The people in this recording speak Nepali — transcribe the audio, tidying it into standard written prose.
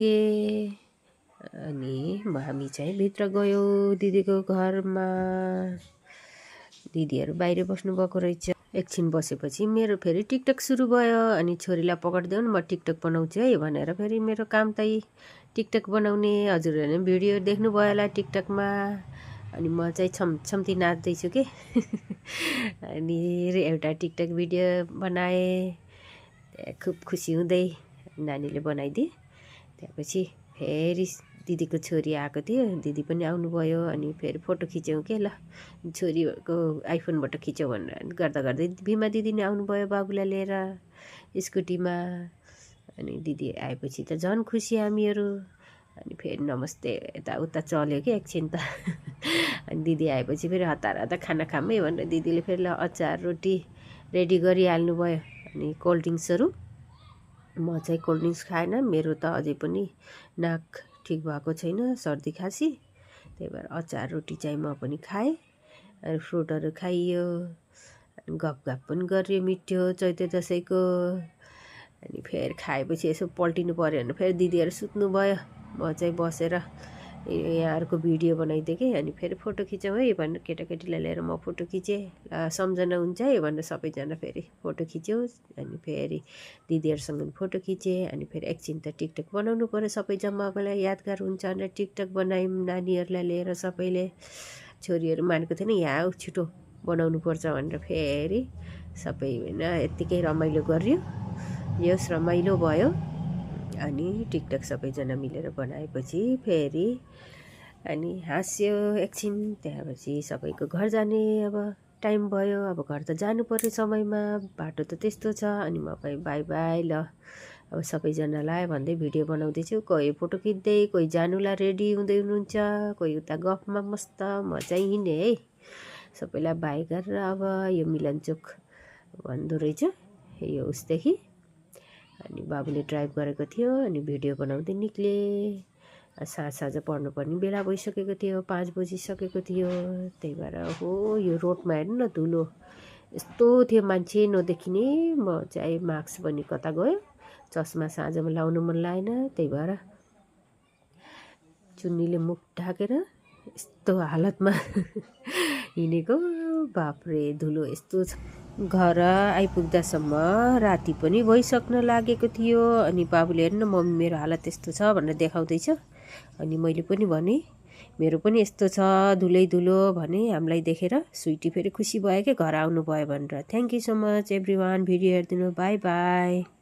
अनि हामी चाहिँ भित्र गयो दिदीको घरमा। दिदीहरू बाहिर बस्नुभएको रहेछ। एकछिन बसेपछि मेरो फेरि टिकटक सुरु भयो। अनि छोरीलाई पक्रिदेऊ न, म टिकटक बनाउँछु है भनेर फेरि मेरो काम त टिकटक बनाउने। हजुरहरूले भिडियो देख्नुभयो होला टिकटकमा। अनि म चाहिँ छमछम्ती नाच्दैछु के अनि एउटा टिकटक भिडियो बनाएँ। खुब खुसी हुँदै नानीले बनाइदिए। त्यसपछि फेरि दिदीको छोरी आएको थियो, दिदी पनि आउनुभयो। अनि फेरि फोटो खिच्यौँ के ल, छोरीको आइफोनबाट खिच्यौँ भनेर गर्दा गर्दै बिमा दिदी नै आउनुभयो बाबुलाई लिएर स्कुटीमा। अनि दिदी आएपछि त झन् खुसी हामीहरू। अनि फेरि नमस्ते यताउता चल्यो कि एकछिन त अनि दिदी आएपछि फेरि हतार हतार खाना खामै भनेर दिदीले फेरि ल अचार रोटी रेडी गरिहाल्नु भयो। अनि कोल्ड ड्रिङ्क्सहरू, म चाहिँ कोल्ड ड्रिङ्क्स खाएन, मेरो त अझै पनि नाक ठिक भएको छैन, सर्दी खासी। त्यही भएर अचार रोटी चाहिँ म पनि खाएँ। अनि फ्रुटहरू खाइयो, गफगाफ पनि गरियो मिठो चैते दसैँको। अनि फेरि खाएपछि यसो पल्टिनु पऱ्यो भने फेरि दिदीहरू सुत्नुभयो। म चाहिँ बसेर यहाँहरूको भिडियो बनाइदिएँ कि। अनि फेरि फोटो खिचौँ है भनेर केटाकेटीलाई लिएर म फोटो खिचेँ। सम्झना हुन्छ है भनेर सबैजना फेरि फोटो खिच्यौँ। अनि फेरि दिदीहरूसँग फोटो खिचेँ। अनि फेरि एकछिन त टिकटक बनाउनु पऱ्यो, सबै जम्मा भएलाई यादगार हुन्छ भनेर टिकटक बनायौँ नानीहरूलाई लिएर सबैले। छोरीहरू मानेको थिएन, यहाँ आऊ छिटो बनाउनु पर्छ भनेर फेरि सबै होइन यत्तिकै रमाइलो गर्यो। यस रमाइलो भयो। अनि टिकटक सबैजना मिलेर बनाएपछि फेरि अनि हाँस्यो एकछिन। त्यसपछि सबैको घर जाने अब टाइम भयो। अब घर त जानु पर्यो समयमा, बाटो त त्यस्तो छ। अनि म बाई बाई ल अब सबैजनालाई भन्दै भिडियो बनाउँदैछु। कोही फोटो खिच्दै, कोही जानुलाई रेडी हुँदै हुनुहुन्छ, कोही उता गफमा मस्त। म चाहिँ हिँडेँ है सबैलाई बाई गरेर। अब यो मिलनचोक भन्दो रहेछ यो उसदेखि। अनि बाबुले ड्राइभ गरेको थियो। अनि भिडियो बनाउँदै निक्ले। साँझ पर्नुपर्ने बेला भइसकेको थियो, 5 बजिसकेको थियो। त्यही भएर हो यो रोडमा हेर्नु न धुलो यस्तो थियो, मान्छे नदेखिने। म चाहिँ मास्क पनि कता गयो, चस्मा साँझमा लाउनु मन लागेन। त्यही भएर चुन्नीले मुख ढाकेर यस्तो हालतमा हिँडेको। बाफ्रे धुलो यस्तो छ। घर आइपुग्दासम्म राति पनि भइसक्न लागेको थियो। अनि बाबुले हेर्नु न मम्मी मेरो हालत यस्तो छ भनेर देखाउँदैछ। अनि मैले पनि भनेँ मेरो पनि यस्तो छ, धुलै धुलो भने। हामीलाई देखेर स्विटी फेरि खुसी भयो क्या घर आउनु भयो भनेर। Thank you so much every one, video हेरिदिनु, बाई बाई।